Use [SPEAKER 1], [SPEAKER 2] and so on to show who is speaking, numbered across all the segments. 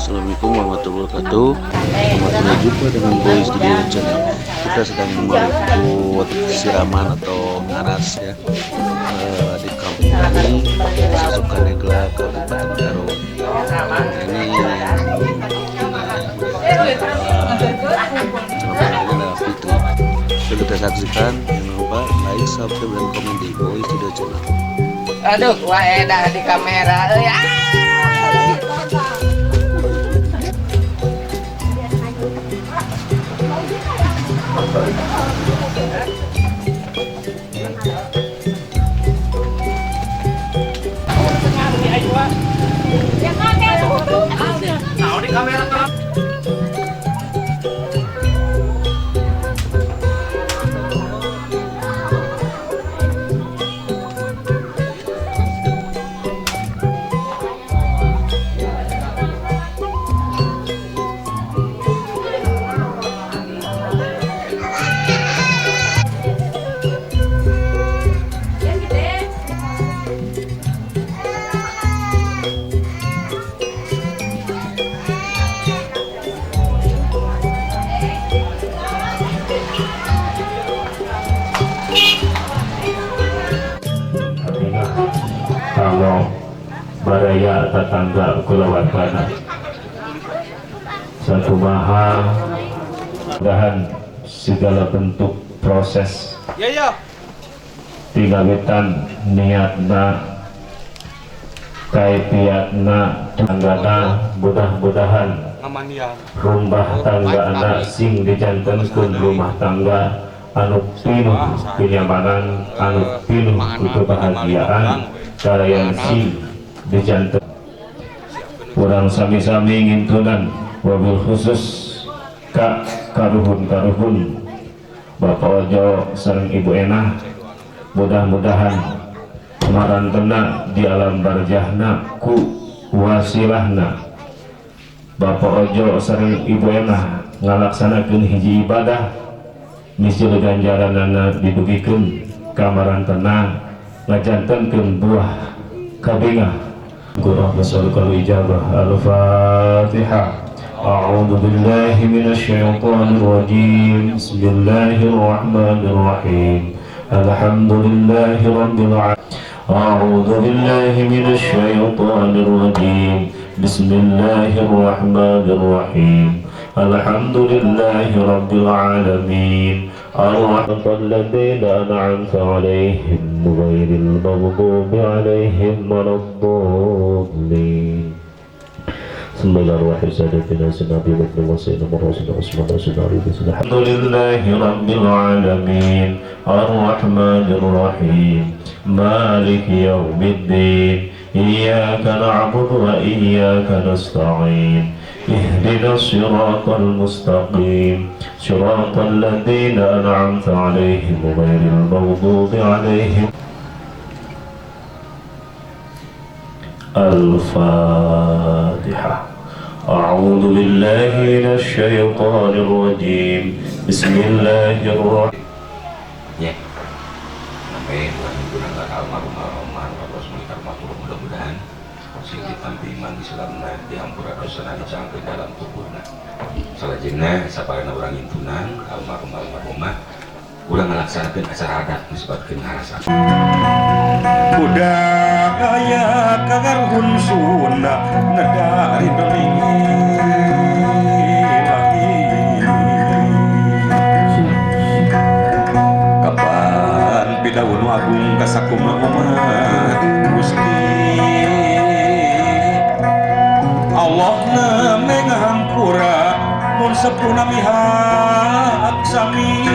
[SPEAKER 1] Assalamualaikum warahmatullahi wabarakatuh. Kembali jumpa dengan Boy Studio Channel. Kita sedang meliput siraman atau ngaras ya di kampung kami, Desa Sukanegla, Kabupaten Garut. Ini adalah Fitri. Bisa kita saksikan. Jangan lupa like, subscribe, dan komen di Boy Studio Channel.
[SPEAKER 2] Aduh, wah edah di kamera. Nah, di kamera kan.
[SPEAKER 3] Kalau baraya tetangga kulawargana satu maha mudahan segala bentuk proses tinggawitan niatna kaifiatna tanggana mudah-mudahan rumah tangga anak sing dijantankeun rumah tangga anu pinuh kenyamanan, anu pinuh kebahagiaan kalian sing dijantan kurang sami-sami ngintunan wabil khusus kak karuhun Bapak Ojo sareng Ibu Enah mudah-mudahan marantena di alam barjahna ku wasilahna Bapak Ojo sareng Ibu Enah ngalaksanakeun hiji ibadah misil ganjaranana didugikeun kamarantena ngajantankeun buah kabingah Qur'an masalukal ijabah al-Fatihah. A'udzu billahi minasyaitonir rajim. Bismillahirrahmanirrahim. Alhamdulillahi rabbil alamin. A'udzu billahi minasyaitonir rajim. Bismillahirrahmanirrahim. Alhamdulillahi rabbil alamin. الرحمن الذين أنعمت عليهم غير المغضوب عليهم ولا الضالين بسم الله الرحمن الرحيم سيدنا نبي وسيدنا رسول الحمد لله رب العالمين الرحمن الرحيم مالك يوم الدين إياك نعبد وإياك نستعين اهدنا الصراط المستقيم صراط الذين أنعمت عليهم غير المغضوب عليهم. الفاتحة. أعوذ بالله من الشيطان الرجيم بسم الله الرحمن
[SPEAKER 4] ya sampai bulan almarhum mudah-mudahan sing ditampi iman Islamna diampura dosana dicangkeun dalam tubuhna salajengna saparana urang intunan almarhumah urang ngalaksanakeun acara adat disebutkeun ngarasan
[SPEAKER 5] budak aya kagarhun sunda negari kapan pidaun agung kasakumaha umat Gusti Allah mengampura mun sepuna mihak sami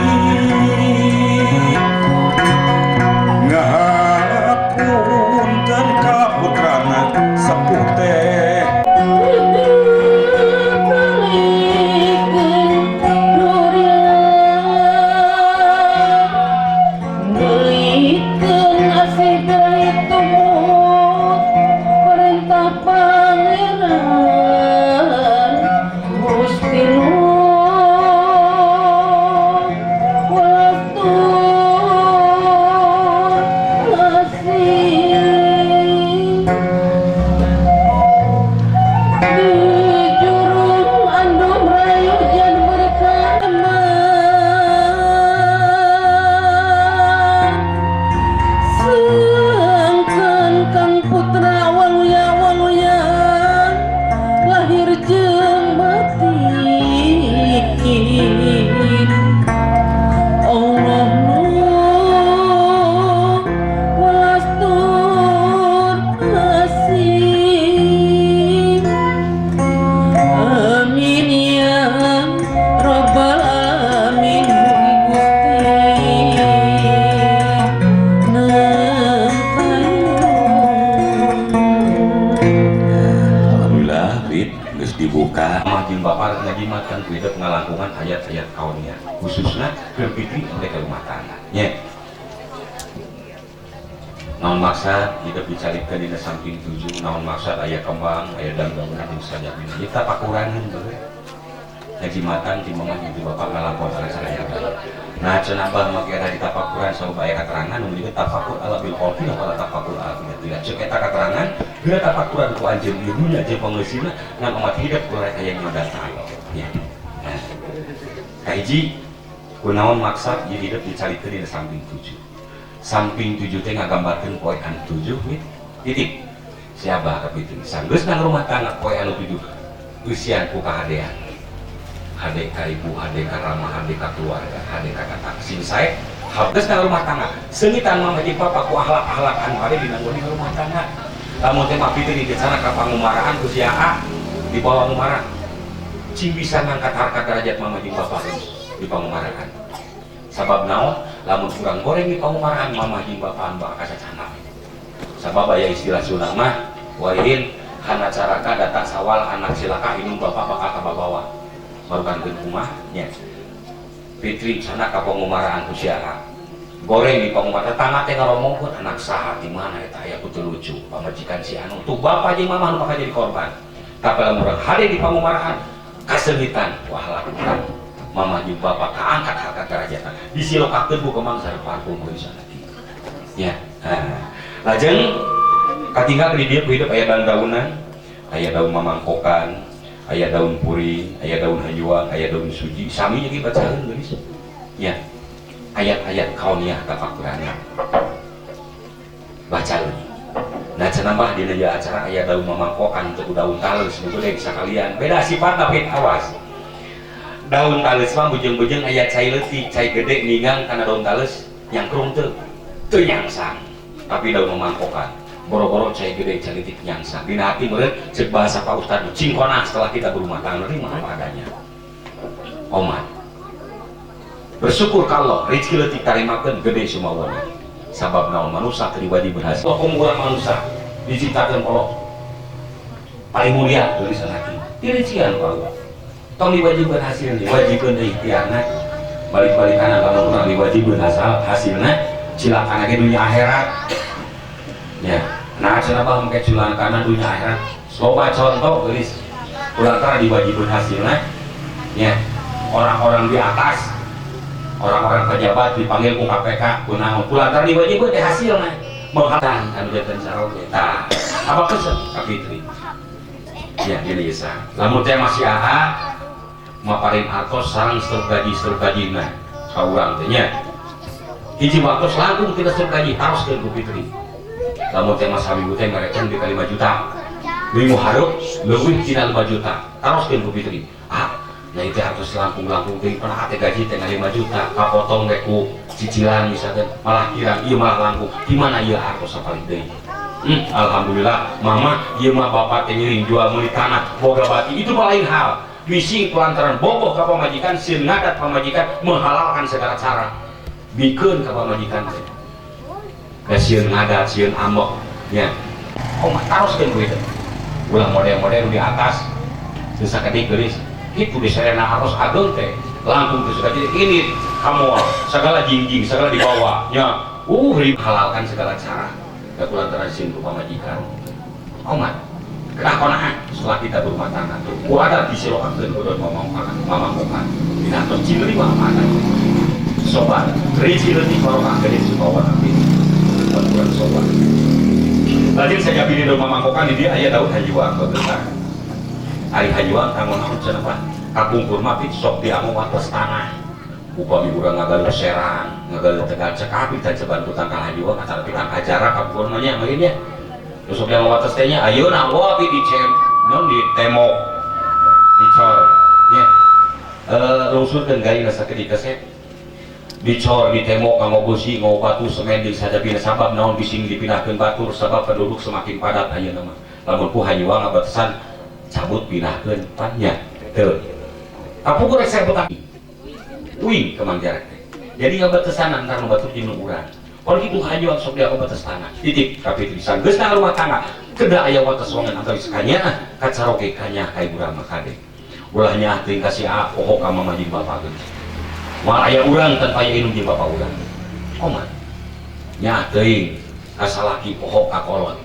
[SPEAKER 5] ngapunten ka putrana sepuh teh geus dibuka
[SPEAKER 4] mah jeung bapak ngajimatkan ku hidup ngalangkungan ayat-ayat kaunnya khususnya keur fitri mereka rumah tangga nya naon maksud hidup dicalikeun dina samping 7 naon maksud aya kembang aya dangdangan jeung sajabina kita pakurangan beul ngajimatan di mama jeung bapak ngalangkon cara-cara yang baik nah cenah bah make ada di tafakuran sabab aya katerangan nu meunikeun tafakur ala bil qalbi wala tafakur ala bil tidak ceuk eta katerangan geus tafakuran ku anjeun ieu dunya jeung pangeusina ngan umat hidup ku rek aya nyodatna ya nah kahiji kunaon maksud ieu hidup dicalikeun dina samping 7 samping 7 teh ngagambarkeun poe anu 7 titik siapa kitu sanggeus nang rumah tangga poe anu 7 usian ku kahadean hade ka ibu, hade ka ramah, hade ka keluarga, hade ka kakak sing sae habis nang rumah tangga seungitan mama jeung papa ku ahlak-ahlak anu hade dina rumah tangga lamun teh mah fitri di sana ka pangumaraan ku sia di bawah ngumarah cing bisa ngangkat harkat derajat mama jeung papa di pangumaraan sabab naon lamun kurang goreng di pangumaraan mama jeung papa bakal kasacana sabab aya istilah sunah mah waliin kana caraka datang sawal anak silaka inung bapak bakal kababawa barukan ke rumahnya fitri sana ka pangumaraan ku sia goreng di pangumaraan tetangga teh ngaromongkeun anak saha di mana eta aya kutu lucu pamajikan si anu tuh bapak jeung mama nu bakal jadi korban tapi lamun urang hade di pangumaraan kaseungitan wahala urang mama jeung bapak kaangkat harkat derajatna disilokakeun ku kemang sareng parfum ku sana ya lajeng katinggal di dieu ku hidup aya daun-daunan aya daun mamangkokan aya daun puri, aya daun hajuang, aya daun suji, sami jadi bacaan geus. Ya. Ayat-ayat kauniyah tafakuranna. Baca lagi. Nah cenah dina ieu acara aya daun mamangkokan teu daun taleus nu gede sakalian. Beda sifat tapi awas. Daun taleus mah bujeng-bujeng aya cai leutik, cai gede ningang kana daun taleus yang kerung teu nyangsang. Tapi daun mamangkokan boro-boro cai gede calitik nyangsang dina hati meureun ceuk bahasa Pak Ustad cingkona setelah kita berumah tangga nerima apa adanya omat bersyukur ka Allah rezeki leutik tarimakeun gede sumawana sabab naon manusia teu diwajibkeun hasil kumurang manusia diciptakeun Allah paling mulia dari sanaki direcian ka Allah tong diwajibkeun hasilna diwajibkeun ikhtiarna balik-balikana lamun urang diwajibkeun hasilna cilakana ge dunya akhirat ya, nah cenah bah make culan kana dunya akhirat. Loba contoh geulis. Kulantaran diwajibkeun hasilna ya. Orang-orang di atas, orang-orang pejabat dipanggil ku KPK kunaon. Kulantaran diwajibkeun teh hasilna. Menghatan anu janten sarong eta. Apa kesan ka fitri? Ya, gini ya. Lamun teh masih maparin artos sareng setiap gajina ka urang teh nya. Hiji waktu langkung tidak setiap gaji haruskeun ku fitri. Lamun teh mas habibu teh ngarekan di 5 juta minggu hareup leuwih tina 5 juta taroskeun ku fitri nah itu harus langkung-langkung teh pernah teh gaji teh 5 juta kapotong ge ku cicilan misalkan malah kirang ieu malah langkung di mana ieu hartos sapalik deui alhamdulillah mama ieu mah bapak teh ngiring jual meuli tanah boga bati itu mah lain hal bising pelantaran bogoh ka pamajikan sieun ngadat pamajikan menghalalkan segala cara bikeun ka pamajikan teh sieun ngadat sieun ambok ya mah taroskeun ku itu ulah model-model di atas teu sakeutik geulis kitu di serena harus ageung teh langkung teu suka jadi ini kamu segala jingjing segala di bawah nya halalkan segala cara da kulantaran sieun ku pamajikan omat kedah konaan setelah kita berumah tangga tuh ku ada disilokakeun ku daun mamangkokan dina tos cili mah ada sobat rezeki leutik barokah gede subawa tapi buat sobat. Lajeng saya pilih daun mamangkokan di dia aya daun hajuang bebentar. Ari hajuang kanggo naon cenah Pak? Kakungkur mah sok dianggo atas tanah. Upami urang ngagaluh serang, ngagaluh tegal cekapi teh bantu tangkal hajuang acara pitang kajara kakungkur mah nya meureun nya. Terus sok dianggo atas teh nya ayeuna wah di dicem, non di temok. Dicor nya. Lungsurkeun gaina sakedik kesep. Dicor di tembok nganggo besi nganggo batu semen di sajabina sabab naon bising dipindahkeun batur sabab penduduk semakin padat ayeuna mah lamun ku hajuang ngabatesan cabut pindahkeun pannya teu kapukur rek saya betah uing kemang jarak teh jadi ngabatesan antara batur jeung urang kalau itu hanya sok dia batas tanah titip tapi bisa geus na rumah tangga kedah aya wates wangan atau sekanya kacaroke kanya kai urang makade ulahnya teuing kasih pohok ka mama jeung bapa geus moal aya urang tanpa aya indung jeung bapa urang komat nya teuing kasalaki pohok ka kolot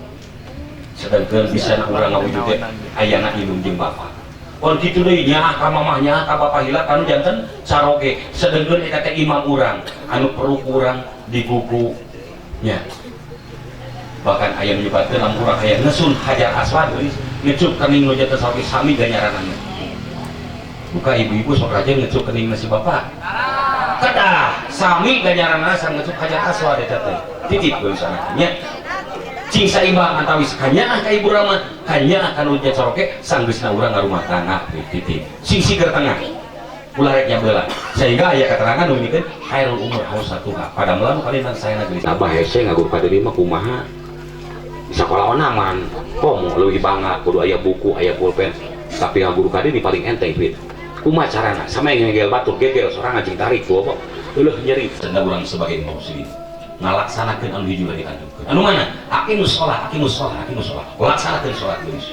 [SPEAKER 4] sedangkeun bisa na urang ngawujud teh aya na indung jeung bapa kon kitu deui nya ka mamahnya ka bapa hilak anu janten caroge sedengkeun eta teh imam urang anu perlu urang di buku nya bahkan aya menyebabkeun lamun urang aya neusun hajar aswad geulis ngecup kening nu janten sawi sami ganyaranana buka ibu-ibu sok aja ngecup kening si bapak kedah sami ganyaranana sang ngecup hajar aswad eta teh titip geulis anaknya cing saimbang antawis kanya ka ibu rama kanya kanu jacoroke sanggeusna urang ngarumah tangga titip sing sigar tengah ulah rek nyabeula sehingga aya keterangan nu mikeun khairul umur hausatuha pada meulamu kalian saya negeri abah hese ngaguru ka deui mah kumaha di sakola onaman komo leuwih bangga kudu aya buku aya pulpen tapi ngaguru ka deui paling enteng duit kumaha carana sama yang ngegel batur gegel sorangan jeung tarik tuh apa eueuh nyeri tenda urang sebagai muslim ngalaksanakeun anu hiji bari dianjurkeun anu mana aqimus sholat laksanakeun sholat geus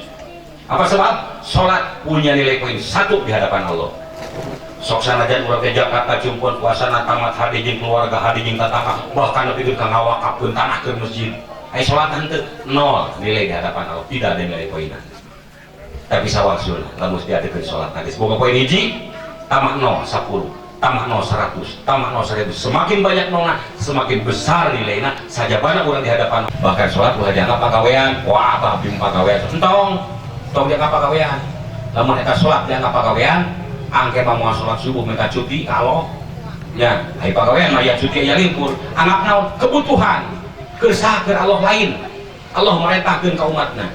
[SPEAKER 4] apa sebab sholat punya nilai poin 1 di hadapan Allah sok sanajan urang ke Jakarta cumpun puasana tamat hadi jeung keluarga hadi jeung tatangga bahkan lebih ka ngawakapkeun tanah ke masjid ai salat henteu 0 nilai di hadapan Allah tidak ada nilai poinan tapi sawasul lamun diadekeun salat geus boga poin hiji tamat 0 10 tamat 0 100 tamat 0 1000 semakin banyak nolna semakin besar nilainya sajabana urang di hadapan bahkan salat ulah dianggap pagawean wah abah bim pagawean entong dianggap pagawean lamun eta salat dianggap pagawean angke mau sholat subuh mereka cuti kalau ya hai pagawean mah ya cuti aya limpur anggap naon kebutuhan kersah ke Allah lain Allah merintahkeun ka umatna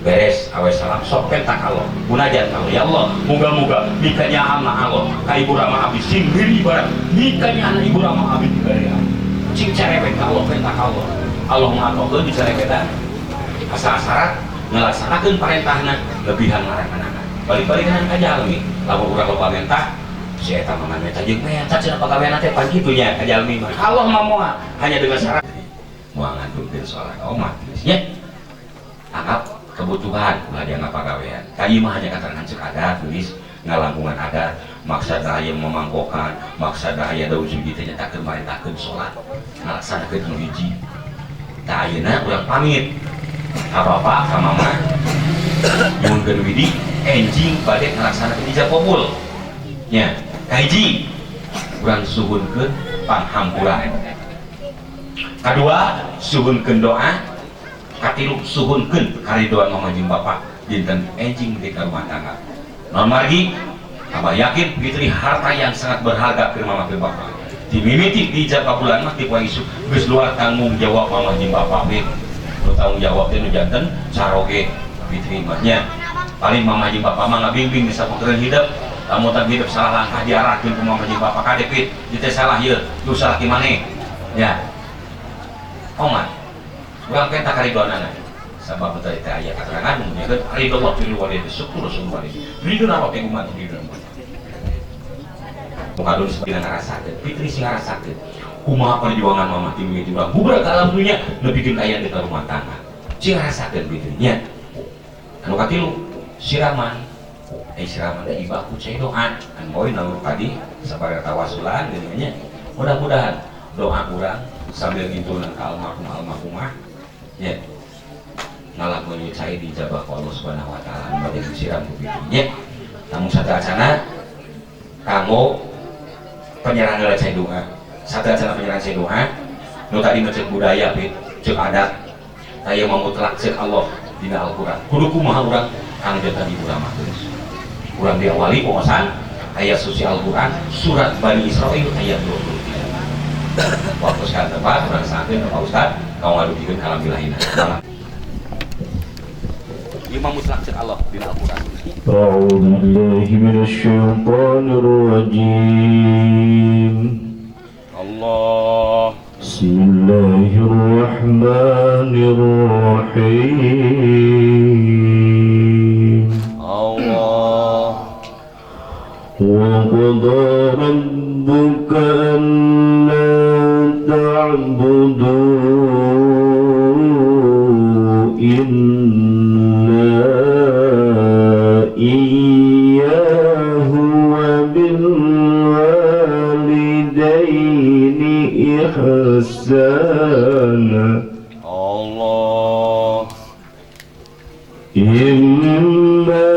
[SPEAKER 4] beres awe salam sok pentak Allah munajat Allah ya Allah muga-muga mikanya anak Allah ka ibu rama abdi sing beri ibarat mikanya anak ibu rama abdi dibari cing cerewet ka Allah pentak Allah Allah ngatokeun di carewetan asa-asarat ngalaksanakeun parentahna lebihan marang-marang balik-balikan ka jalmi lamun urang loba mentah si eta mah menta jeung menta cenah pagawean teh pan kitu nya ka jalmi mah Allah mah moal hanya dengan syarat moal ngadugkeun salat umat nya anggap kebutuhan ulah dianggap pagawean ka ieu mah hanya katerangan ceuk adat tulis ngalangkungan adat maksud aya memangkokan maksud aya daun suci teh nyatakeun marintahkeun salat ngalaksanakeun anu hiji tah ayeuna urang pamit ka bapa ka mama nyuwunkeun widi enjing bade ngalaksanakeun ijab qabul nya kahiji urang suhunkeun panghampuran kadua suhunkeun doa katilu suhunkeun karidoan mama jeung bapa dinten enjing di rumah tangga non margi abah yakin fitri harta yang sangat berharga ke mama ke bapa dimimiti di ijab kabulan mah ti poe isu geus luar tanggung jawab mama jeung bapa we nu tanggung jawab teh nu janten caroge fitri mah nya paling mama jeung bapa mah ngabimbing di sapokeun hidup lamun tak hidup salah langkah diarahkeun ku mama jeung bapa kade pit ieu teh salah ieu tu salah ki maneh nya omat urang pentak karidoanana sabab teh teh aya katerangan nya kan ridho Allah fil walid syukur sumari ridho apa teh umat ridho mukadun sebagai ngarasakeun fitri sing ngarasakeun kumaha perjuangan mama ti mimiti urang bubar ka alam dunya nepikeun aya di rumah tangga sing ngarasakeun fitri nya anu katilu siraman siraman da ibaku cai doa an poin anu tadi sabaraha tawasulan geuning nya mudah-mudahan doa urang sambil ngintunan ka almarhumah ya ngalamun cai dijabah ku Allah Subhanahu wa taala bade disiram ku bibinya namun sadrajana kamu penyerahan cai doa sadrajana penyerahan cai doa nu tadi ngecek budaya pit cek adat aya mamutlak cek Allah dina Al-Qur'an kudu kumaha urang kang jantan ibu rama geus urang diawali pokosan ayat suci Al-Qur'an surat Bani Israil ayat 23 waktu sekarang tepat urang sakeun Pak Ustad kau ngadugikeun kalam bilahina imam mutlak cek Allah dina Al-Qur'an
[SPEAKER 3] أعوذ بالله من الشيطان الرجيم
[SPEAKER 1] Allah
[SPEAKER 3] بسم الله الرحمن الرحيم
[SPEAKER 1] Allah
[SPEAKER 3] وقضى ربك ألا تعبدوا إلا إياه وبالوالدين إحسانا
[SPEAKER 1] Allah.
[SPEAKER 3] إما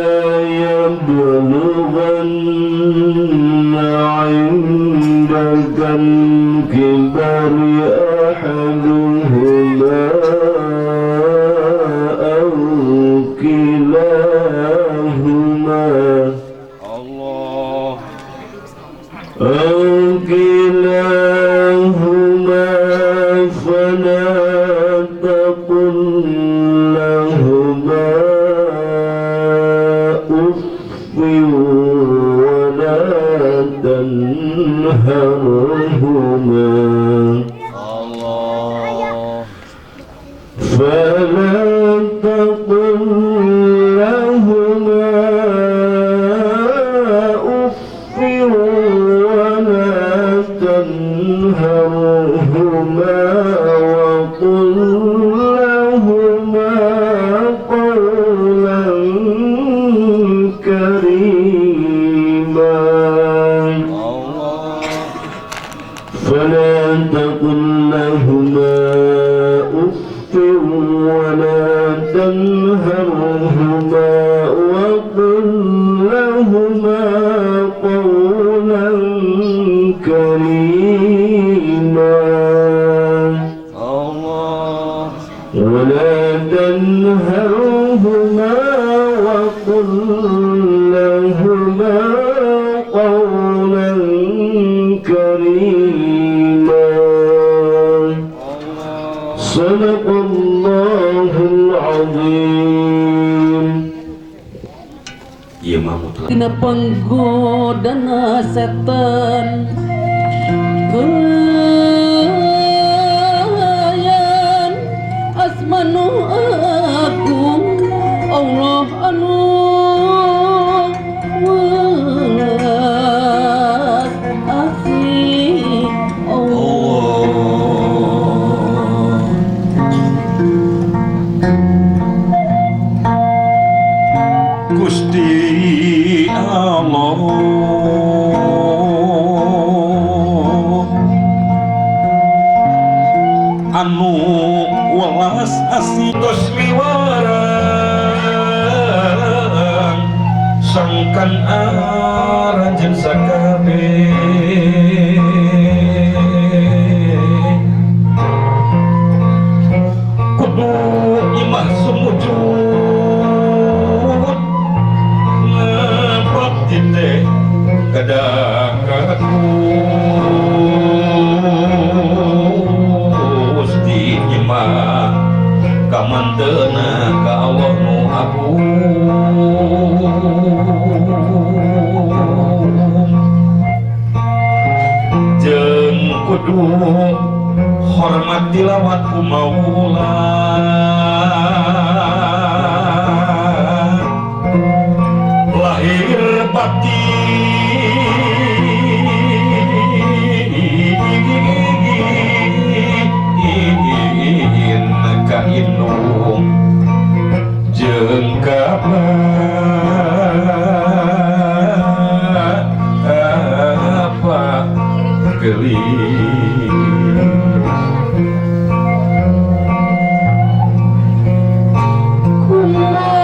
[SPEAKER 3] يبلغن عندك الكبر أحدهما أو كلاهما
[SPEAKER 1] Allah.
[SPEAKER 3] أو كلاهما فلا تقل لهما أف ولا تنهرهما
[SPEAKER 1] Allah.
[SPEAKER 3] فلا تقل لهما أف ولا تنهرهما وقل لهما قولا كريما
[SPEAKER 1] Allah.
[SPEAKER 3] فلا تقل لهما أف ولا تنهرهما وقل لهما قولا كريما
[SPEAKER 1] Allah.
[SPEAKER 3] ولا تنهرهما وقل لهما قولا كريما صدق الله العظيم.
[SPEAKER 4] Ieu mah mutlak
[SPEAKER 6] Tina panggodana setan kelayan asmanu agung Allah anu welas asih Allah.
[SPEAKER 5] Gusti Allah anu welas asih tos miwarang sangkan arajen sakabeh kudu imah sumujud ngabakti teh kadang-kadang Gusti imah kamantena ka Allah nu agung jeung kudu hormat tilawat ku maula lahir batin ka indung jeung ka apa gelis
[SPEAKER 6] Kumaha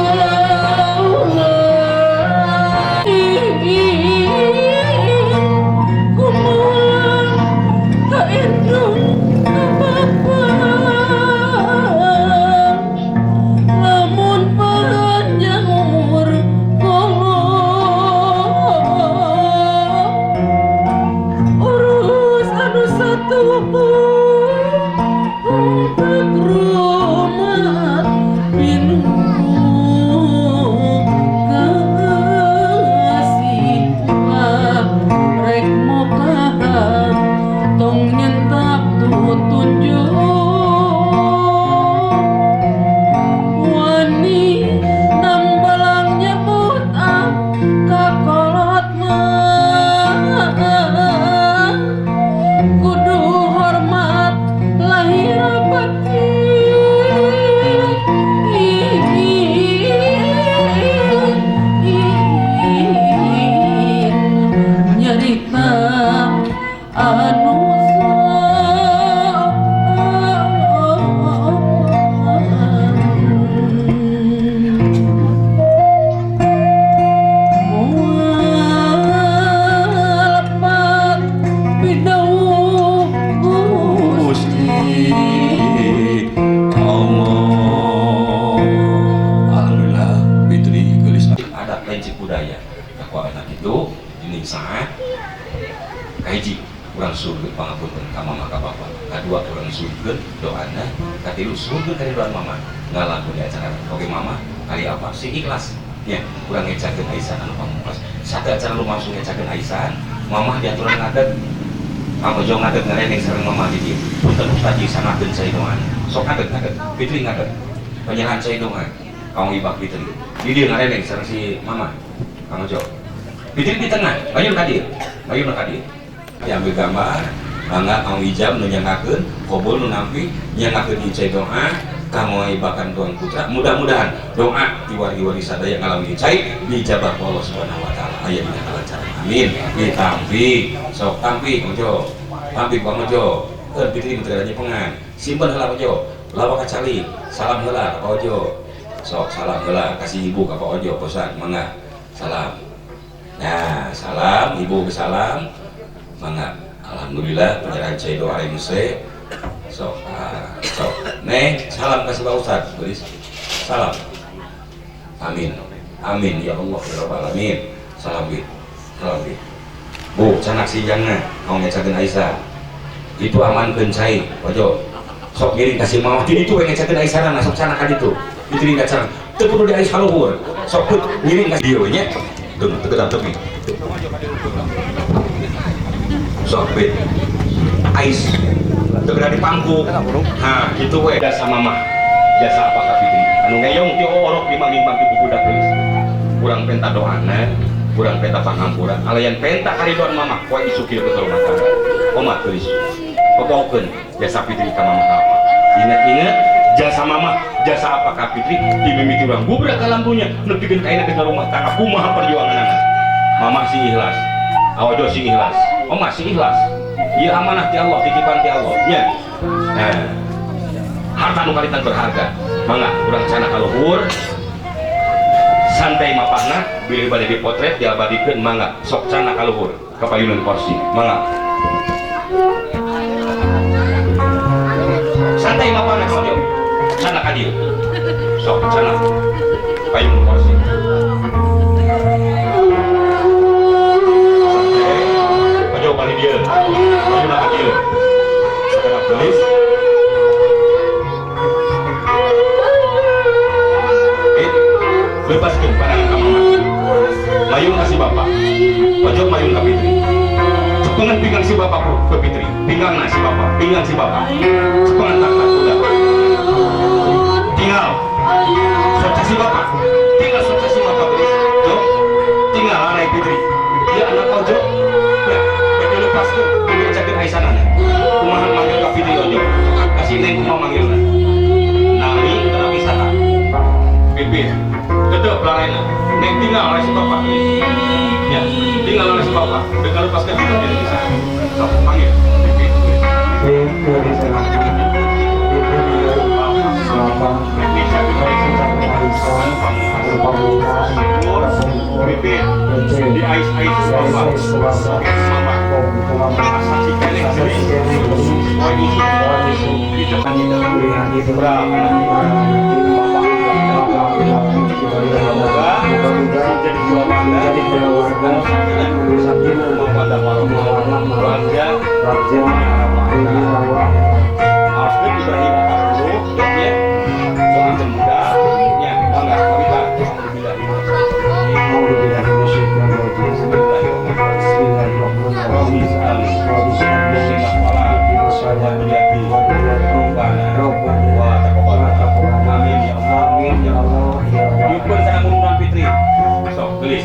[SPEAKER 4] budaya takwa anak itu ini saat kaiji kurang surga pangapunten ka mama ka bapak kadua kurang surga doana katilu surga kariduan mama ngalamun di acara oke mama kali apa si ikhlas ya kurang ngecakeun Aisyah anu pamungkas sate acara lu langsung ngecakeun Aisyah mama diaturan ngadet kamu jauh ngadet ngereneng sareng mama di dieu punten ustaz ieu sangakeun saedoan sok ngadet Fitri ngadet penyerahan saedoan kamu ibak Fitri di dieu ngareneng sareng si mama kamu jauh Fitri di tengah bayun ka dieu ambil gambar mangga kamu ijab nu nyangakeun kobol nu nampi nyangakeun icai doa kamu ibakan Tuhan Putra mudah-mudahan doa diwari-wari sadaya ngalawi icai dijabah Allah Subhanahu wa taala aya dina kalancaran amin ditampi sok tampi mojo tampi Bang Mojo keur Fitri menteranya pengan simpen heula Mojo lawa kacali salam heula ka Ojo sok salam heula kasih ibu ka Ojo posan mangga salam nah salam ibu ke salam mangga alhamdulillah penyerahan cai doa remuse sok neng salam kasih Pak Ustaz tulis salam amin amin ya Allah ya Rabbal alamin salam bid bu canak sinjangna mau ngecakeun Aisyah itu amankeun cai Ojo sok ngiring kasih mama ti ditu we ngecakeun Aisyah sok canak ka ditu diteuing ka canak teu kudu di Aisyah luhur sok ngiring ka dieu nya teu teu teu sok bid ais segera dipangku nah itu we jasa mama jasa apa Kak Fitri anu ngeyong ti orok di manging di buku tulis kurang penta doana kurang penta pangampuran alayan penta kariduan mama poe isu kieu ke rumah tangga oma tulis popokeun jasa Fitri ka mama ka apa ingat jasa mama jasa apa Kak Fitri dimimiti urang gubrak ka lampunya nepikeun ka ayeuna ke rumah tangga kumaha perjuanganna mama sih ikhlas Ojo sih ikhlas oma sih ikhlas iya amanah ti Allah titipan ti Allah nya nah harta nu kalitan berharga mangga urang cana kaluhur santai mapahna bilih bade dipotret diabadikeun mangga sok cana kaluhur ka payunan kursi mangga santai mapahna Ojo cana ka dieu sok cana payunan kursi Ojo balik dia Ojo nak dia sekarang tulis lepaskan pandangan kamu mayung kasih bapak Ojo mayung ke Fitri cepengan pinggang si bapak ke Fitri pinggang si bapak cepengan takkan udah tinggal soca si bapak Jo tinggal anak Fitri dia anak Ojo ya lepas tuh dia cakeun Aisyah nanya kumaha manggil ka Fitri Ojo kasih neng kumaha manggilna nami teu pisaha pipit tetep larena neng tinggal oleh si bapak ya tinggal oleh si bapak udah lepaskan itu dia bisa sok panggil pipit pipit di ais bapak mama asasi keleng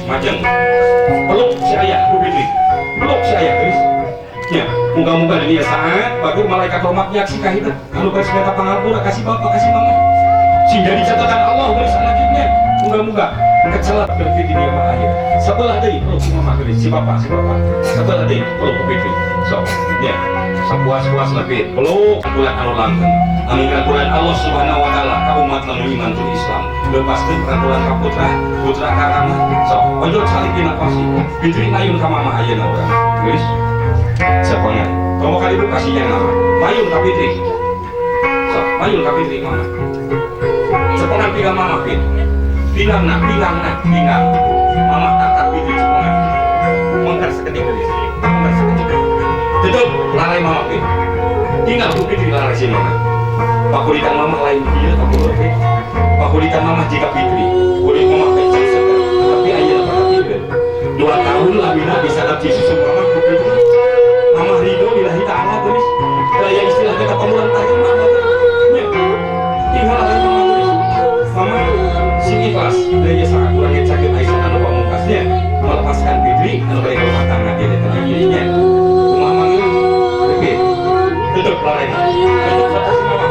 [SPEAKER 4] Majeng peluk si ayah Bu Fitri peluk si ayah guys ya moga-moga dunia saat bagi malaikat hormat nyaksikan itu kalau kasih minta pangapura kasih bapak kasih mama sing jadi catatan Allah guys selanjutnya moga-moga kecelat berfitri dia bahaya sebelah deh peluk si mama guys si bapak sebelah deh peluk Bu Fitri so ya sepuas-puas lebih peluk bulan anu langgeng aminkan bulan Allah Subhanahu wa taala ka umat lan iman tu Islam lepaskeun peraturan ka putra karama so Ojo salib dina kursi Fitri ngayun ka mama ayeuna urang geus sapangan komo kali itu kasihnya nama mayun ka Fitri so mayun ka Fitri mama sapangan pinggang mama Fit pinggang mama si mama pakulitan mama lain dia pakulitan pakulitan mama jika Fitri kulit mama kecil segar tapi ayah perhatikan 2 tahun lah bina bisa dapat susu mama Fitri mama ridho billahi ta'ala guys daya istilahnya kata pemulang tarik mama ya tinggal lagi mama guys mama sing ikhlas daya sangat kurangnya sakit Aisyah anu pamungkasnya melepaskan Fitri anu balik rumah tangga dia dan dirinya mama ini oke tutup lain tutup batas mama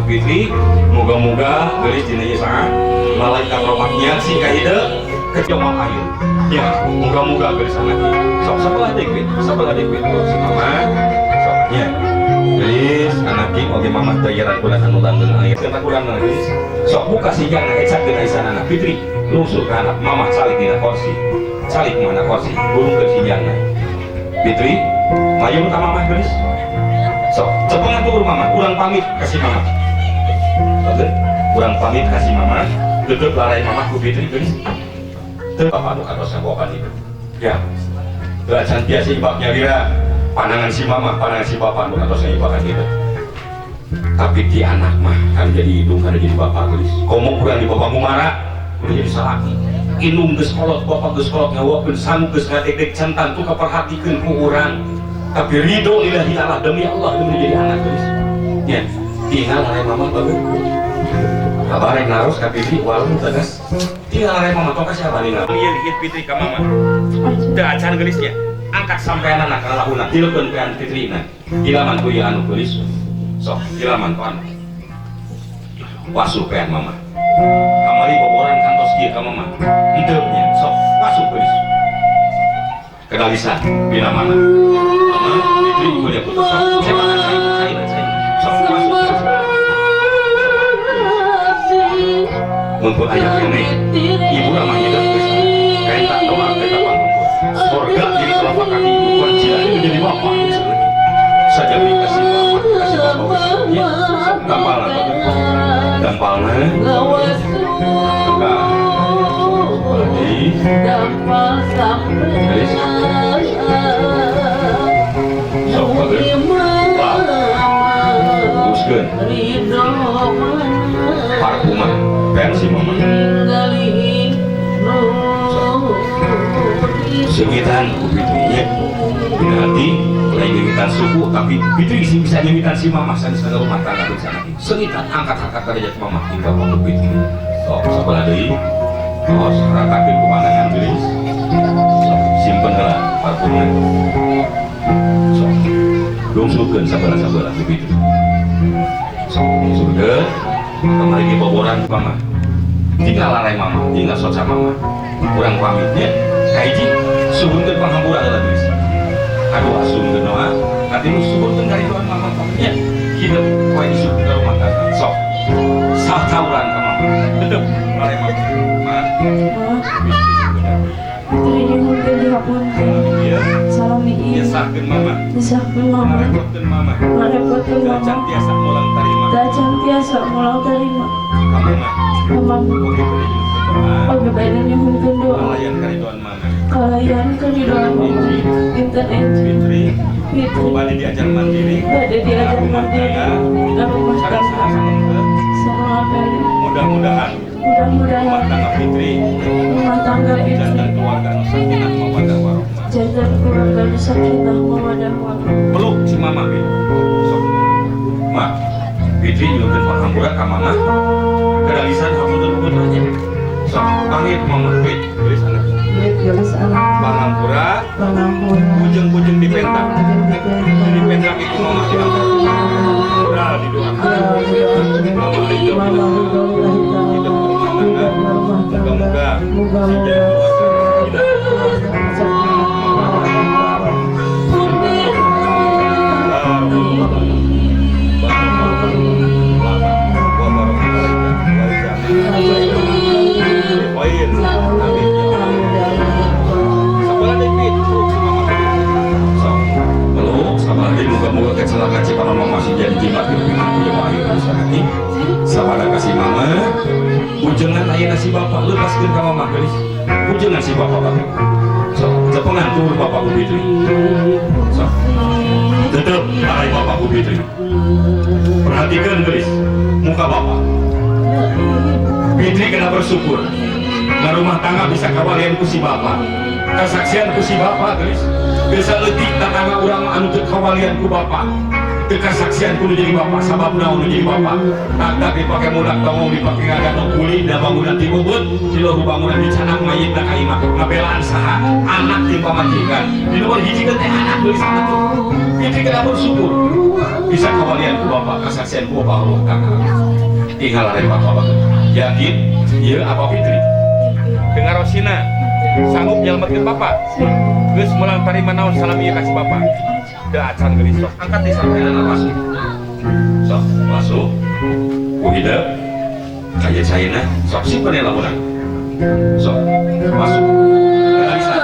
[SPEAKER 4] Fitri, moga-moga gelis dina saat malaikat rahmatnya si kahida kejauhan air. Ya, moga-moga gelis anak sok sebelah dikit tuh si mama. Soknya gelis anak oge mama bayaran bulan anu langgeng air. Kita kurang gelis. Sok buka si jana ecak dina anak Fitri. Lungsur ke anak mama salik dina kursi. Salik mana kursi? Burung ke si jana. Fitri, mayu ka mama gelis. Sok, cepengan tuh mama, kurang pamit kasih mama. Kurang pamit kasih mama, tutup lalai mama ku Fitri guys. Bapak nu kados sabokan itu. Ya. Belacan biasa ibaknya dira pandangan si mama, pandangan si bapak nu kados ibakan itu. Tapi di anak mah kan jadi hidung kan jadi bapak guys. Komo kurang di bapak marah, udah jadi salaki. Indung geus kolot bapak geus kolot ngawakeun sanu geus ngadek-dek centan tuh kaperhatikeun ku urang. Tapi ridho lillahi ta'ala demi Allah demi jadi anak guys. Ya. Tinggal lalai mama bagus. Kabar yang naros ke Fitri, walau tegas. Tinggal lalai mama, tau kasih apa nih naros? Iya dikit Fitri ke mama. Udah acan gelisnya. Angkat sampai anak karena lakukan. Tilpun ke Fitri nah. Gilaman ku ya anu gelis. Sok, gilaman ku anu. Wasuh ke mama. Kamari boboran kantos dia ke mama. Hidupnya, sok, wasuh gelis. Kedalisan, bila mana? Mama, Fitri gue dia putus. Sok, saya makan saya. Sok, wasuh gelis. Mumpul ayah ini, ibu ramah hidup kain tak doa, kain tak panggung. Surga jadi telapak kaki, bukan cila itu jadi bapak. Saja dikasih bapak, kasih bapak. Ya, gampang lah, gampang lah. Enggak, lagi. Garis. Sok bagus. Buskeun. Parkuman. Versi mama segitan ku Fitrinya nanti lain gemitan suku tapi Fitri sih bisa gemitan si mama sanis ke rumah tangga bersama segitan angkat-angkat derajat mama tinggal waktu Fitri so sebelah deui tos ratakeun ku pandangan gelis so simpen heula parfumna so dongsulkeun sabelah-sabelah ku Fitri so dongsulkeun kembali ke boboran mama tinggal lalai mama, tinggal soca mama kurang pamitnya kaiji suhunkeun panghampura heula geus aduh asuhunkeun doa nanti nu suhunkeun dari doa mama pamitnya hidup poe isu ke rumah tangga sok satauran ka mama hidup lalai mama
[SPEAKER 6] Fitri nyuhunkeun dihapunten.
[SPEAKER 4] Iya.
[SPEAKER 6] Salami ieu.
[SPEAKER 4] Nyesahkeun mama.
[SPEAKER 6] Nyesahkeun mama.
[SPEAKER 4] Ngarepotkeun mama.
[SPEAKER 6] Ngarepotkeun mama.
[SPEAKER 4] Dacan tiasa mulang tarima.
[SPEAKER 6] Dacan tiasa mulang tarima.
[SPEAKER 4] Kamu mah.
[SPEAKER 6] Mamang. Oge bae nyuhunkeun doa.
[SPEAKER 4] Kalayan karidoan mama.
[SPEAKER 6] Kalayan karidoan mama. Dinten enci.
[SPEAKER 4] Fitri.
[SPEAKER 6] Fitri.
[SPEAKER 4] Bade diajar mandiri.
[SPEAKER 6] Bade diajar mandiri. Dalam rumah tangga. Sama kali.
[SPEAKER 4] Mudah-mudahan
[SPEAKER 6] Mudah-mudahan
[SPEAKER 4] rumah tangga Fitri
[SPEAKER 6] rumah tangga
[SPEAKER 4] dan
[SPEAKER 6] Fitri
[SPEAKER 4] keluarga nu sakinah mawaddah warahmah.
[SPEAKER 6] jaga keluarga nu sakinah mawaddah warahmah.
[SPEAKER 4] Peluk si mama Fitri. Sok. Ma, Fitri nyuhunkeun panghampura ka mama. Kedalisan hapunten putranya. Sok. panggil mama Fit tulis anak
[SPEAKER 6] Gelis anak
[SPEAKER 4] Pangampura
[SPEAKER 6] Pangampura
[SPEAKER 4] bujeng-bujeng di pentak
[SPEAKER 6] Bujeng-bujeng
[SPEAKER 4] di pentak itu mama diangkat udah didoakan mama ridho hidup rumah tangga moga-moga si jadi moga-moga kecelakaan si Panama masih jadi jimat sabada kasih mama ujangan ayah nasi bapak lepaskan ke mama gelis ujangan si bapak bapak so cepengan turun bapak kubitri so tetap arai bapak kubitri perhatikan gelis muka bapak Fitri kena bersyukur na rumah tangga bisa kawalian ku si bapak kesaksian ku si bapak gelis bisa letik tangga orang anu teu kawalian ku bapak teu kesaksian ku jadi bapak sabab naon jadi bapak tak dipake mudak tong dipake ngagadok kuli da bangunan ti bobot siluruh bangunan dicanang mayit da ka imah ngabelaan saha anak ti pamajikan di nomor hiji teh anak geus anak Fitri kena bersyukur bisa kawalian ku bapak kesaksian ku bapak rumah tangga tinggal ada bapak yakin ieu apa Fitri dengar Rosina sanggup nyelamatkan bapak geus mulang tarima naon salami kasih bapak da acan geulis sok angkat di sampaian masuk sok masuk ku hidup kaya caina sok simpen ya lamunan sok masuk bisa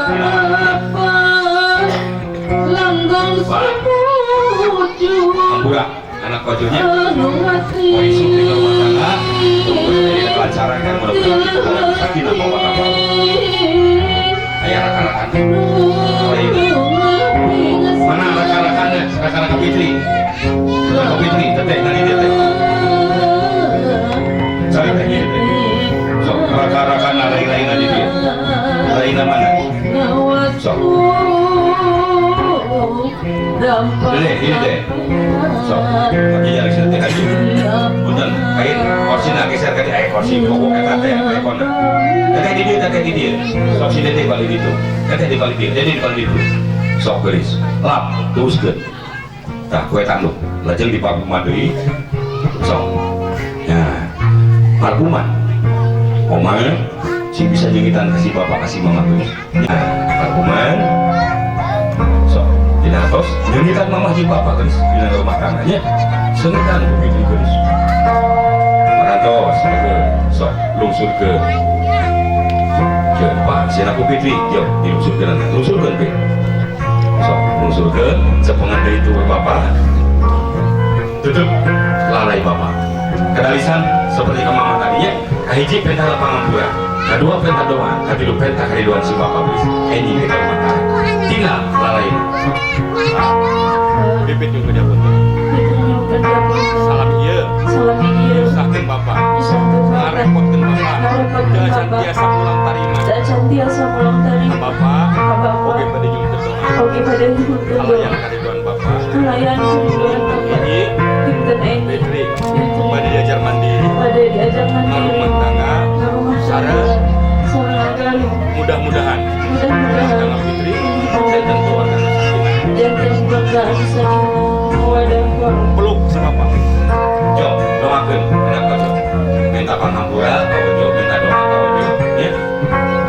[SPEAKER 6] Langgong
[SPEAKER 4] Ampura anak bajunya mau isuk di rumah tangga terus dari kelancaran kan mudah-mudahan sakit apa apa ayah anak-anakan mana anak-anakannya anak-anak Fitri anak Fitri teteh nani dia teh cari teh ini teh sok anak-anakan lain-lain aja dia lain mana sok ini deh sok lagi jalan sini teh aja punten kain kursi nak geser ke dia kursi pokok kata teh kayak kona teteh di dia sok si teteh balik itu teteh di balik dia jadi di balik itu sok gelis lap teruskeun tah kue tanduk lajeng di parkuman deui sok ya parkuman omah sing bisa jengitan kasih bapak kasih mama geus ya parkuman sok dina tos jengitan mama jeung bapak geus dina rumah tangganya sengitan begitu geus marantos sok lungsur ke Pak, siapa aku Fitri? Yo, dilungsurkan, Fitri. So, lungsurkan, sepengan dari itu bapak. Tutup, lalai bapak. Kedalisan seperti kemama tadinya, kahiji pentah Pangampura, kedua pentah doa, ketiga pentah keriduan si bapak bis. Ini kita rumah tangga. Tinggal lalai. Pipit juga dia pun. Salam iya.
[SPEAKER 6] Salam iya.
[SPEAKER 4] Usahkan bapak. Ngarepotkan bapak. Jangan cantiasa pulang tarima.
[SPEAKER 6] Dan cantiasa pulang tarima.
[SPEAKER 4] Bapak.
[SPEAKER 6] Bapak.
[SPEAKER 4] Oke pada jujur berdoa.
[SPEAKER 6] Oke pada jujur berdoa.
[SPEAKER 4] Kalayan keriduan bapak.
[SPEAKER 6] Kalayan keriduan bapak.
[SPEAKER 4] Ini.
[SPEAKER 6] Pinten ini.
[SPEAKER 4] Fitri. Pada diajar mandiri.
[SPEAKER 6] Pada diajar mandiri.
[SPEAKER 4] Rumah tangga. Sarah.
[SPEAKER 6] Sarah.
[SPEAKER 4] Mudah-mudahan.
[SPEAKER 6] Mudah-mudahan.
[SPEAKER 4] Dengan Fitri. Jantan keluarga sakinah.
[SPEAKER 6] Jantan keluarga sakinah. Wadah
[SPEAKER 4] peluk sama bapak. Jo, doakan anak kau. Minta Pangampura, kau jo, minta doa kau jo. Ya,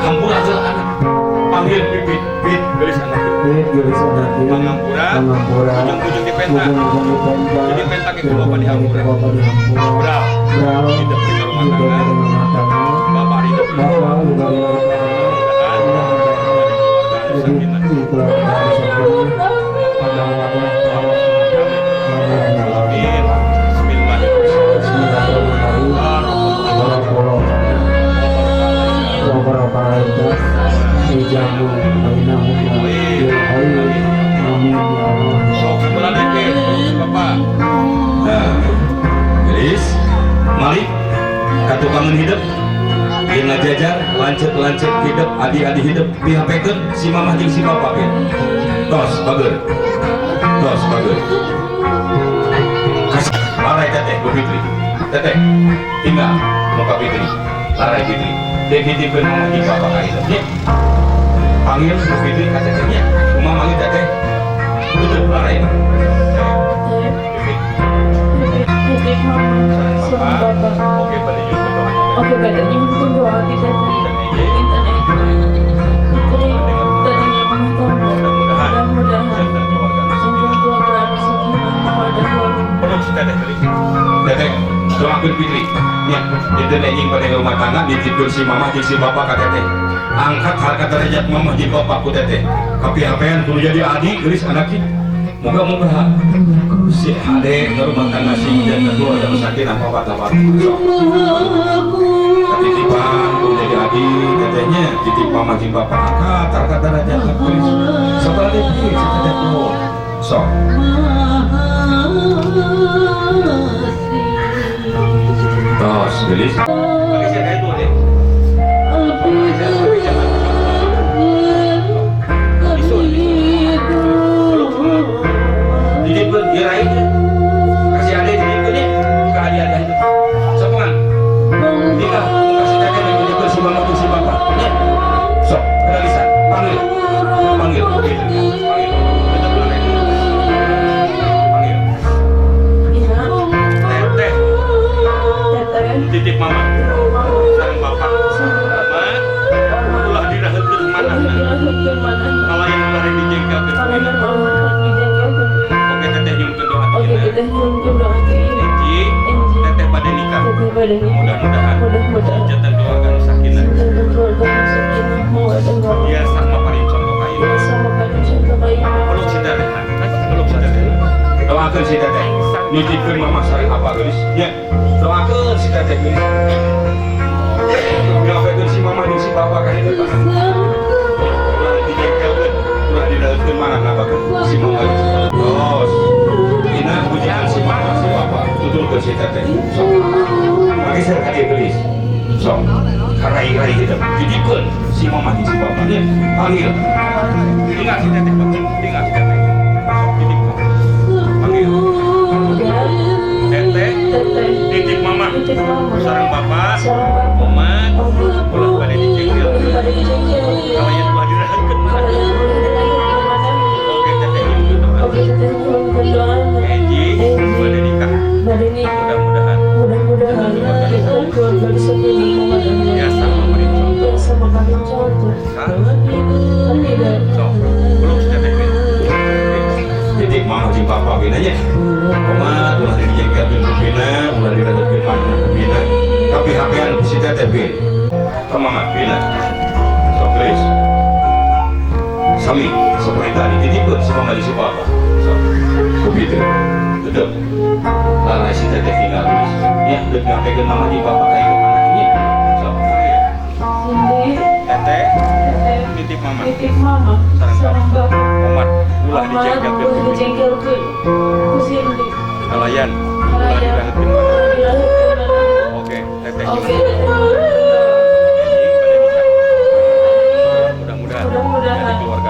[SPEAKER 4] Hampura adalah anak. Panggil Pipit, Pit, gelis anak. Pangampura, ujung-ujung di pentak. Jadi pentak itu bapak di Hampura. Brau, hidup di rumah tangga. Bapak hidup di rumah Malik, katukangan hidup, dia ngajajar, lancet hidup, adi-adi hidup, dihapekeun si mamah jeung si bapak ya. Tos bager, kasih, marai teteh, Bu Fitri, teteh, tinggal muka Fitri, Lara Fitri definitif mama di bapak kaitu ya panggil Fitri katanya mama manggil teteh betul Lara ini
[SPEAKER 6] Titip mama sama bapak.
[SPEAKER 4] oke pada yuk berdoa
[SPEAKER 6] Oke, badannya untuk doa kita intan Putri tadinya mudah-mudahan keluarga sakinah mawaddah
[SPEAKER 4] terus teteh doakan Fitri ya itu neneng pada rumah tangga dititipkan si mama di si bapak kata teteh angkat harga derajat mama di bapakku teteh tapi apa yang dulu jadi adik gelis anaknya moga-moga si adek ke rumah tangga si dan kedua dan sakit apa apa titipan dulu jadi adik tetehnya titip mama di bapak angkat harga derajat gelis sabar deh gelis teteh tuh sok tos gelis pakai siapa itu deh dititipkan dia aja kasih adek dititipkan ya ke adik-adik itu sokongan tinggal kasih adek dititipkan si mama tuh si bapak ya sok ada lisan panggil panggil panggil titip mama sareng bapak sama ulah diraheutkeun mana kalau yang ulah dijengkelkeun oke teteh nyungkeun doa Enji teteh pada nikah mudah-mudahan jatan keluarga nu sakinah dia sama paling contoh kayu peluk si teteh peluk si teteh doakeun si teteh nitipkeun mama sareng apa geulis ya doakeun si teteh geulis ngapain si mama jeung si bapak ka hidup ulah dijengkelkeun ulah diraheutkeun mana ngabakeun si mama terus dina pujian si mama si bapak tutulkeun si teteh sok mageser ka dieu geulis sok karai-rai hidup titipkeun si mama jeung si bapak ya panggil tinggal si teteh tinggal si teteh sok titipkeun panggil teteh titip mama sareng bapak umat ulah pada dijengkel kalau yang telah diraheutkeun mana oke teteh nyungkeun doa Enji pada nikah mudah-mudahan
[SPEAKER 6] keluarga sakinah
[SPEAKER 4] ya sama mereka
[SPEAKER 6] sama kalian contoh
[SPEAKER 4] sok belum teteh titip mama jeung bapak gini aja umat ulah dijengkelkeun pina ulah diraheutkeun mana pina tapi hapean si teteh bin semangat pina sok please sami seperti tadi titipkeun si mama jeung si bapak sok begitu tetep lara si teteh tinggal tulis ya udah ngapain mama jeung bapak ka hidup anaknya sok teteh titip mama
[SPEAKER 6] sareng bapak
[SPEAKER 4] umat ulah dijengkelkeun
[SPEAKER 6] Cindy
[SPEAKER 4] halayan ulah diraheutkeun mana oke teteh mudah-mudahan jadi keluarga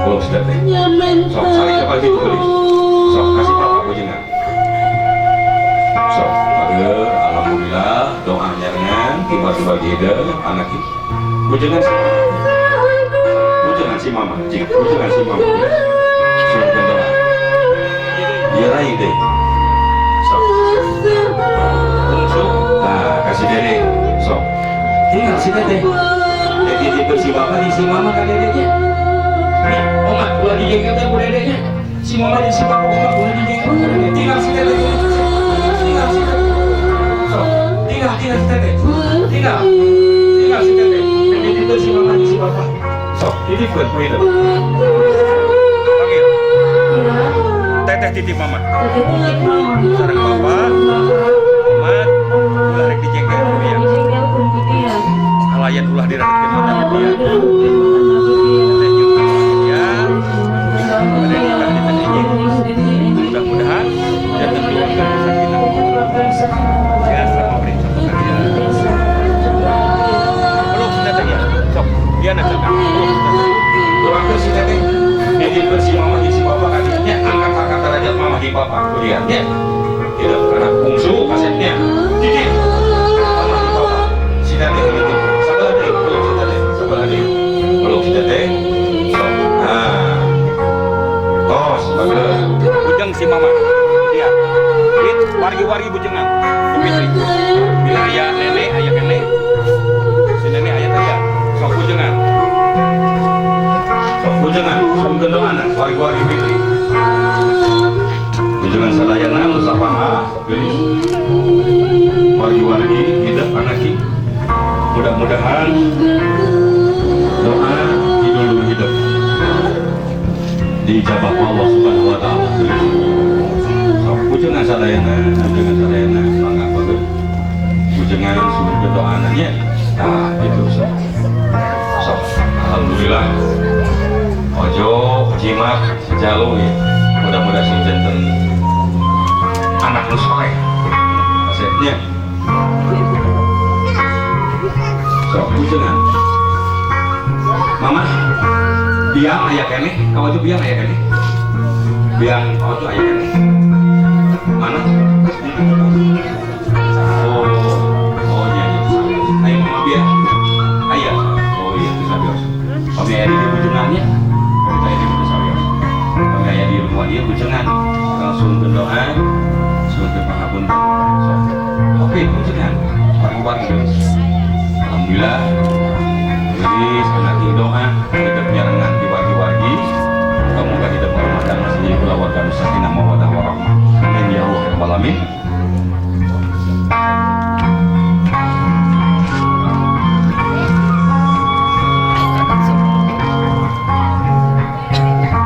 [SPEAKER 4] peluk si teteh sok saling ke bagi tulis sok kasih bapak bojengan sok panggil alhamdulillah doa nyarengan tiba-tiba gede anak itu bojengan si mama jika bojengan si mama suruh doa dia rai deh sok unsuk nah kasih dede sok tinggal si teteh jadi tipe si bapak di si mama kan dedenya ya omat ulah dijengkelkeun ku dedenya si mama di si bapak omat ulah dijengkelkeun ku dedenya tinggal si teteh tinggal si teteh sok tinggal si teteh tinggal si teteh jadi tipe si mama di si bapak sok titipkeun ku hidup panggil teteh titip mama sareng bapak umat ulah rek dijengkelkeun ku dia halayan ulah diraheutkeun mana dia teteh nyungkeun dia pada nikah di teteh mudah-mudahan jatan keluarga sakinah ya sama perintah kalian peluk si teteh ya sok dia nak teteh peluk si teteh doakeun si teteh dititipkeun si mama jeung si bapak kadinya angkat derajat mama jeung bapak kuliah ya Tidak anak bungsu kasetnya. Dikit. Mama di bawah. Sida deh gitu. Sabar deh. Belum sida deh. Sabar deh. Belum sida deh. Nah. Tos, bagus. Bujang si mama. Lihat. Lihat wargi-wargi bujangan. Kupitri. Bila ayah nenek, ayah nenek. Si nenek ayah ayah. Sok bujangan. Sok bujangan. Sok gendoan. Wargi-wargi fitri. Bujangan sadayana lu sapaha. Gelis. Wargi-wargi hidup anaki. Mudah-mudahan doa dulu hidup dijabah Allah Subhanahu wa taala. Bujangan sadayana mangga bagus. Bujangan sumber doananya. Nah, itu so. Alhamdulillah. Ojo jimat sejalu ya. Mudah-mudahan si janten anak lu soleh. Asetnya. So, bujangan. Mama, biang ayah kene, kau itu biang ayah kene. Biang kau itu ayah kene. Mana? Oh iya. Ayo mama biang. Ayah. Oh iya itu sabios. Kami ayah di bujangannya. Kita ayah di bujangan sabios. Kami ayah di rumah dia bujangan. Langsung berdoa. Semoga pangapunten. Oke bujangan. Pagi-pagi guys. Alhamdulillah. Jadi sangat doa kita penyarangan di wagi-wagi. Semoga kita merahmatkan masih jadi keluarga sakinah mawaddah warahmah. Amin ya Allah ya rabbal alamin.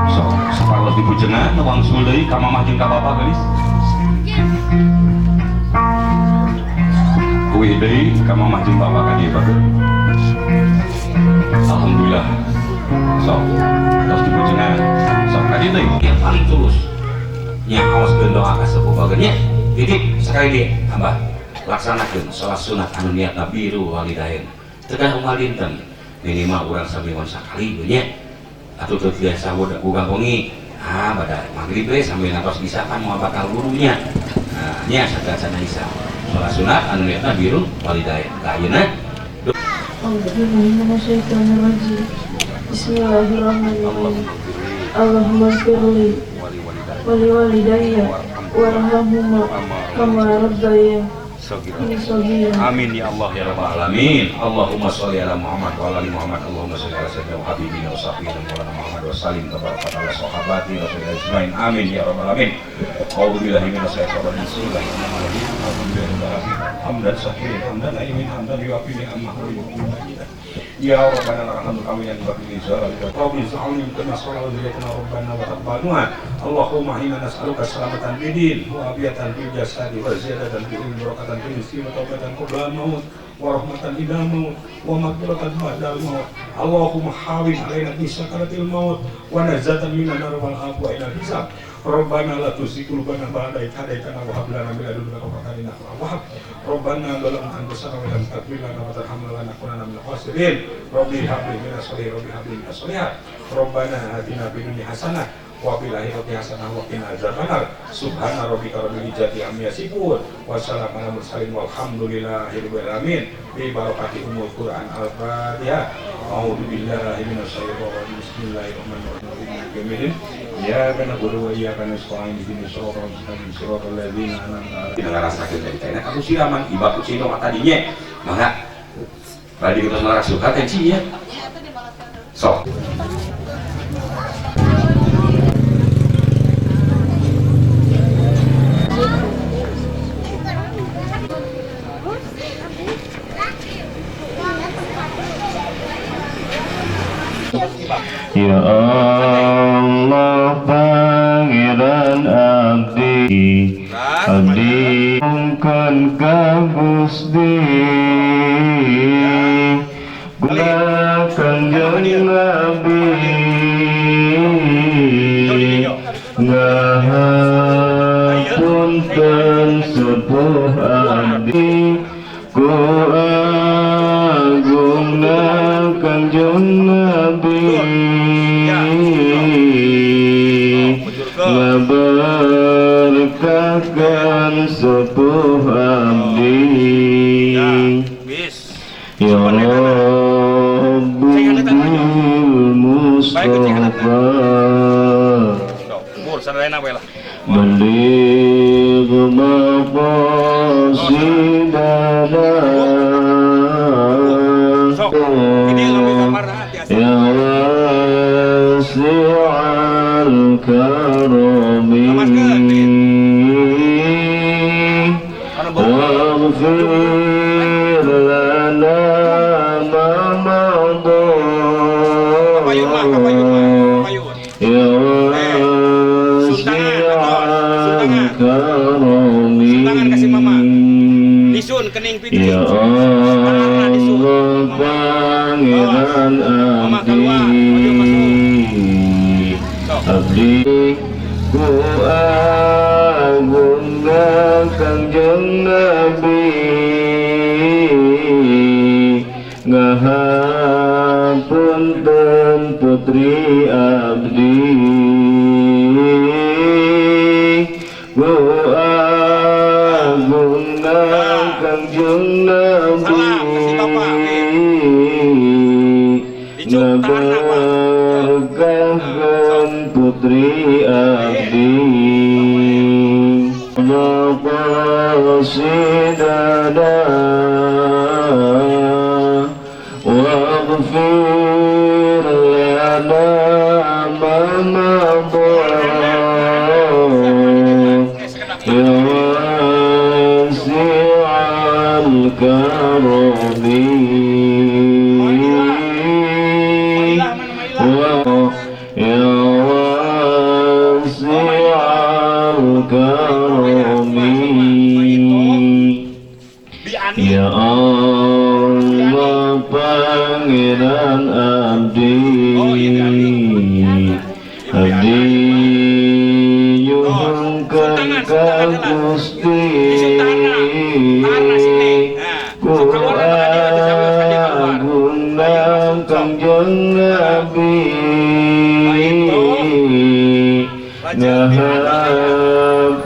[SPEAKER 4] So, separuh di bujangan wangsul deui ka mamah jeung ka bapa geus. Kuwi deui ka mamah jeung bapa ka dieu bagus. Alhamdulillah. So, terus di bujangan. So, tadi tuh yang paling tulus. Yang awas doa ka sepuh bageunnya. Titip sekali deh, Abah. Laksanakeun salat sunat anu niatna biru walidain. Tekan umal dinten minimal urang saminggon sakali nya. Atuh teu biasa boga bongi. Ah, pada magrib we sambil ngantos bisa kan moal bakal wudunya. Nah, nya sagacana isa. Salat sunat anu niatna biru walidain. Ka ayeuna
[SPEAKER 6] Bismillahirrahmanirrahim. Allahumma firli wali walidayya warhamhuma kama rabbayani shaghira.
[SPEAKER 4] Amin ya Allah ya rabbal alamin. Allahumma sholli ala Muhammad wa ala ali Muhammad. Allahumma sholli ala sayyidina habibina wa sahbihi wa Muhammad wa sallim tabaraka ala sahabati rasulillah ajmain. Amin ya rabbal alamin. A'udzu billahi minasyaitonir rajim. Bismillahirrahmanirrahim. Hamdan sahihin hamdan aimin hamdan yuafi ni'amah wa yu'min. Ya Rabbana lakal hamdu yang bagi rizal Rabbi za'alim kena sholat ziliyatna Rabbana wa taqbaluha. Allahumma inna nas'aluka salamatan bidin wa abiyatan bil jasadi wa ziyadatan bil ilmi barakatan bil rizki wa taubatan qabla maut wa rahmatan idal maut wa maghfiratan ba'dal maut. Allahumma hawin alaina bisakaratil maut wa nazatan minan nar wal afwa ila hisab. Rabbana la tuzigh qulubana ba'da idh hadaytana wa hab lana min ladunka rahmatan innaka wahhab. Rabbana zalamna anfusana wa lam taghfir lana wa tarhamna lanakunanna minal khasirin. Rabbi hab li minas shalihin Rabbi hab li minas shalihat. Rabbana atina fid dunya hasanah wa fil akhirati hasanah wa qina adzabannar. Subhana rabbika rabbil izzati amma yasifun wa salamun alal mursalin walhamdulillahi rabbil alamin. Bi barakati umul Quran al-Fatihah. A'udzu billahi minasy syaithanir rajim. Bismillahirrahmanirrahim. Ya kana guru ya kana soal di sini suratul mustaqim suratul ladzina an'amta alaihim. Dengan rasa kita dikaina kamu siraman ibaku cino tadinya. Maka badi kita ngarah suka tensinya. Sok.
[SPEAKER 3] Ya Allah pangeran abdi mungkin ka Gusti gunakan jeung nabi ngahapunten sepuh abdi ku agungna kanjeng nabi ngaberkahkan
[SPEAKER 4] Bur sadayana we lah.
[SPEAKER 3] بلغ مقاصدنا
[SPEAKER 4] Sok. Ini ngambil gambar hati-hati.
[SPEAKER 3] يا واسع الكرم واغفر لنا ما مضى يا واسع الكرم
[SPEAKER 4] Disun kening
[SPEAKER 3] Ya
[SPEAKER 4] pitu.
[SPEAKER 3] Allah Pangeran Abdi ku agungna Kangjeng Nabi ngahapunten putri abdi ku agungna Kangjeng Nabi ngaberkahkeun putri abdi maqasidana waghfir lana ma madha ya wasi'al karami ya wasi'al karami ya Allah Pangeran abdi abdi nyuhunkeun ka Gusti ku agungna Kangjeng Nabi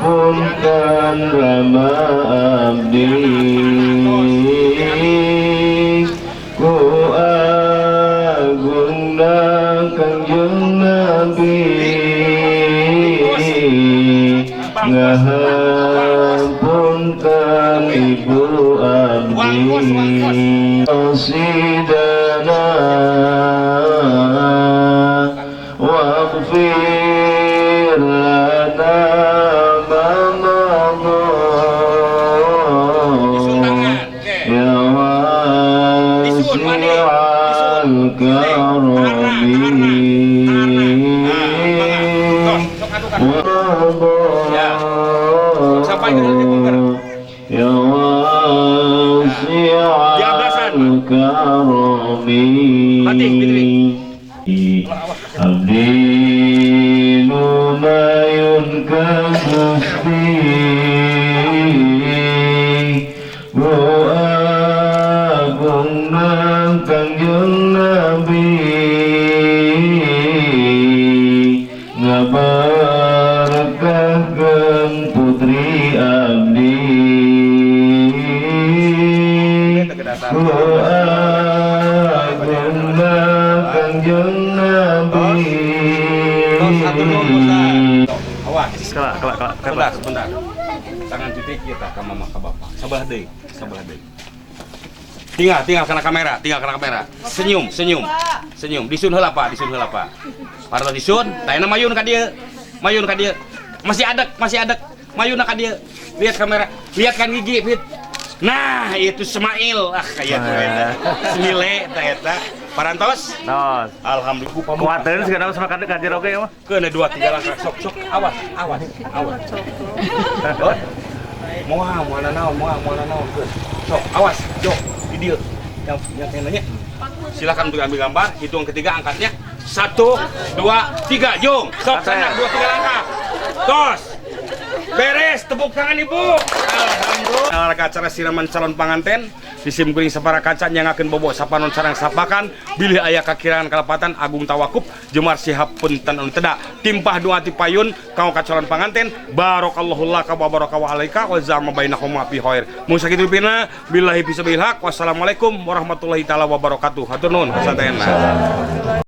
[SPEAKER 3] ngahapunten rama abdi ku agungna Kangjeng Nabi ngahapunten ibu abdi qasidana waghfir lana ma madha ya wasi'al karami ya wasi'al karami abdi lumayun ka Gusti ku agungna Kangjeng Nabi ngaberkahkeun putri abdi ku agungna Kangjeng Nabi
[SPEAKER 4] Sebentar. Tangan titik kita ke mama ke bapak. Sebelah deui. Tinggal kena kamera, Senyum. Disun heula Pak. Parto disun, tayana mayun ka dieu. Masih adek. Mayun ka dieu. Lihat kamera, lihat kan gigi, Fit. Nah, itu Semail. Kayak tuh eta. Semile tah eta. Parantos?
[SPEAKER 7] Nos.
[SPEAKER 4] Alhamdulillah.
[SPEAKER 7] Kuateun sekarang sama kadek kajer oge mah.
[SPEAKER 4] Keuna 2-3 langkah sok. Awas. Moal naon geus. Sok, awas. Jok, di dieu. Yang nanya. Silakan untuk ambil gambar. Hitung ketiga angkatnya. 1, 2, 3. Jom. Sok sana 2-3 langkah. Tos. Beres, tepuk tangan Ibu. Alhamdulillah. Acara siraman calon panganten disim kuring sapara kaca nyangakeun bobo sapanon sareng sapakan bilih aya kakirangan kalepatan agung tawakuf jemar sihab punten anu teda timpah doa ti payun kau ka calon panganten barakallahu laka wa barakawa alaika wa zama bainakum fi khair mun sakitu pina billahi fisabilillah wassalamualaikum warahmatullahi taala wabarakatuh hatur nuhun sadayana.